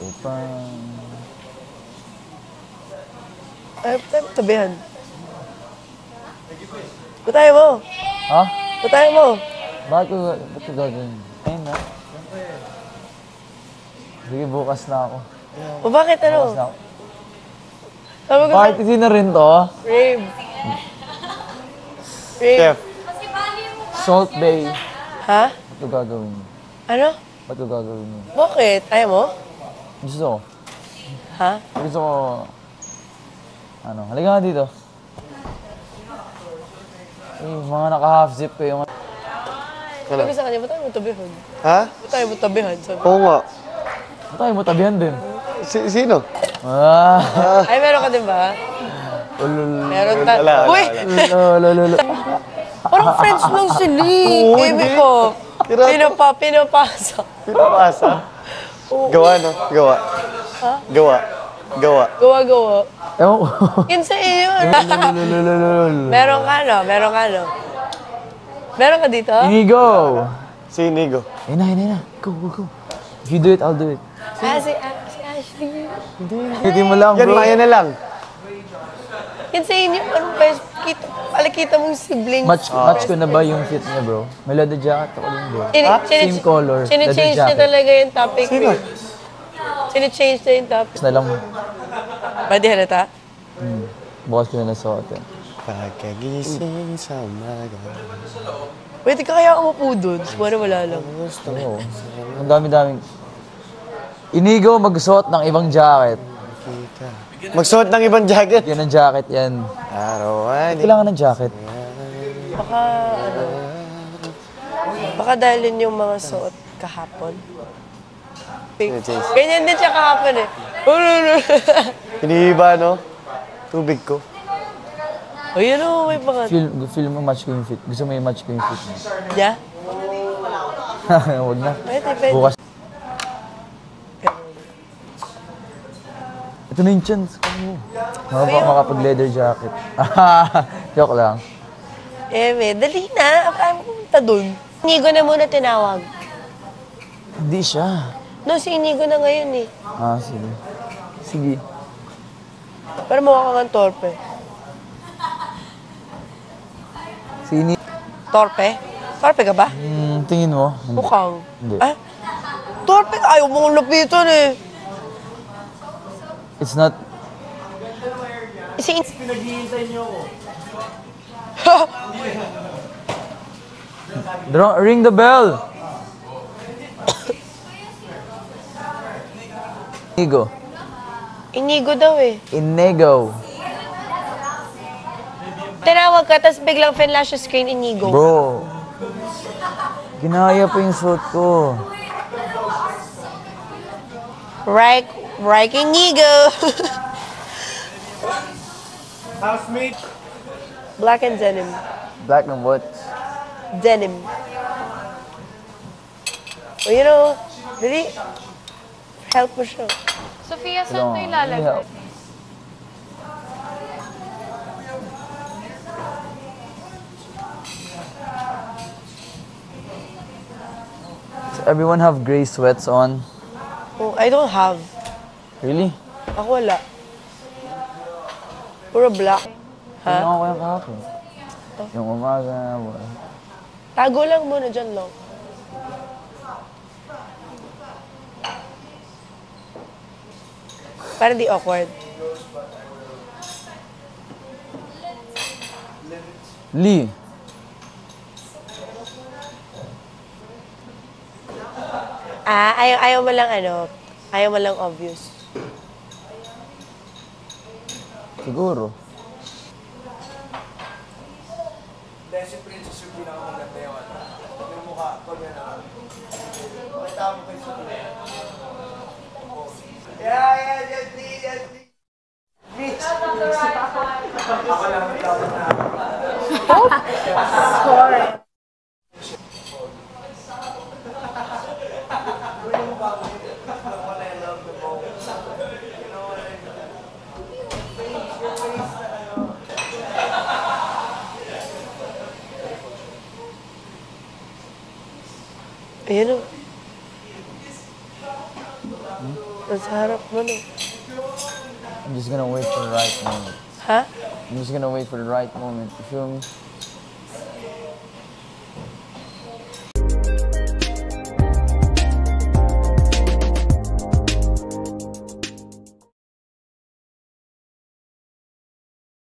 upang... Ay, tabihan. Butahin mo. Ha? Butahin mo. Ba't ko gagawin? Ayun na. Sige, bukas na ako. O bakit ano? Bukas na ako. Sabi ko Bakit hindi na rin to? Rave. Rave. Chef. Salt Bay. Ha? Ba't ko gagawin? Ano? Ba't ko gagawin yun? Bakit? Ayaw mo? Gusto ko. Ha? Gusto ko... Ano, halika nga dito. Mga naka-half zip ko yung... Sabi ko sa kanya, ba't tayo mo tabihan? Ha? Ba't tayo mo tabihan? Sabi. Oo nga. Ba't tayo mo tabihan din? Sino? Ah! Ay, meron ka din ba? Meron ta. Wala. Uy! Lolo. Parang friends lang sila eh. Ebe ko. Pinapasa. Pinapasa? Gawa, no? Gawa. Ha? Gawa. Gawa-gawa. Ewan ko. Yun sa iyo. Lolo. Meron ka no? Meron ka dito? Inigo! Si Inigo. Ayun na. Go. If you do it, I'll do it. Si Ashley. Hindi mo lang, Yan, bro. Maya na lang. Yan sa inyo. Ano ba? Kita mong sibling. Match ko na ba yung fit niya, bro? May leather jacket ako din, bro. Same color. Sine-change leather na jacket. talaga yung topic. Sino? Sine-change na yung topic. Na lang, Pwede halata? bukas ko na nasuot eh. Pagkagising sa umaga. Pwede ka kaya umupo dun? Wala lang. Oo. Ang dami-daming... Inigo magsuot ng ibang jacket. Magsuot ng ibang jacket. Yan ang jacket, yan. Arawan. Kailangan ng jacket. Baka dahil yun yung mga suot kahapon. Sine-change. Ganyan din siya kahapon eh. Hinihiba, no? Tubig ko. Ayun o, may mga... Feel mo match ko yung fit. Gusto mo yung match ko yung fit mo. Yeah? Huwag na. Pwede. Bukas. Ito na yung chance ko. Makapag-leather jacket. Joke lang. Dali na. Kaya mo pumunta dun. Inigo na muna tinawag. Hindi siya. No, si Inigo na ngayon eh. Sige. Pero mukha kang torpe. Sini. Torpe? Torpe ka ba? Tingin mo? Mukhang. Hindi. Ah? Torpe ka? Ayaw mong lapitan eh. It's not... Pinaghihintay niyo ako. Ring the bell! Inigo. Inigo daw eh. Inigo. Tinawag ka, tapos biglang finlash yung screen, Inigo. Bro. Ginaya pa yung suot ko. Right, Inigo. Housemate. Black and denim. Black and what? Denim. Oh, you know, really, help mo siya. Sofia, saan ito ilalagay? Does everyone have gray sweats on? Oh, I don't have. Really? Ako wala. Puro black. Ano Ha? ako yung kahapon? Yung umaga. Tago lang muna dyan lang. Para di awkward. Lee. Ayaw mo lang ayaw mo lang obvious. Siguro. Si Princess yung pinakamaganda yung yung mukha. Pag yan makita mo kay Sophia. Yes, please. Please. Ako lang ang tawag na. Sorry. Ayan o. Nasa harap mo no. I'm just gonna wait for the right moment. Ha? I'm just gonna wait for the right moment. You feel me?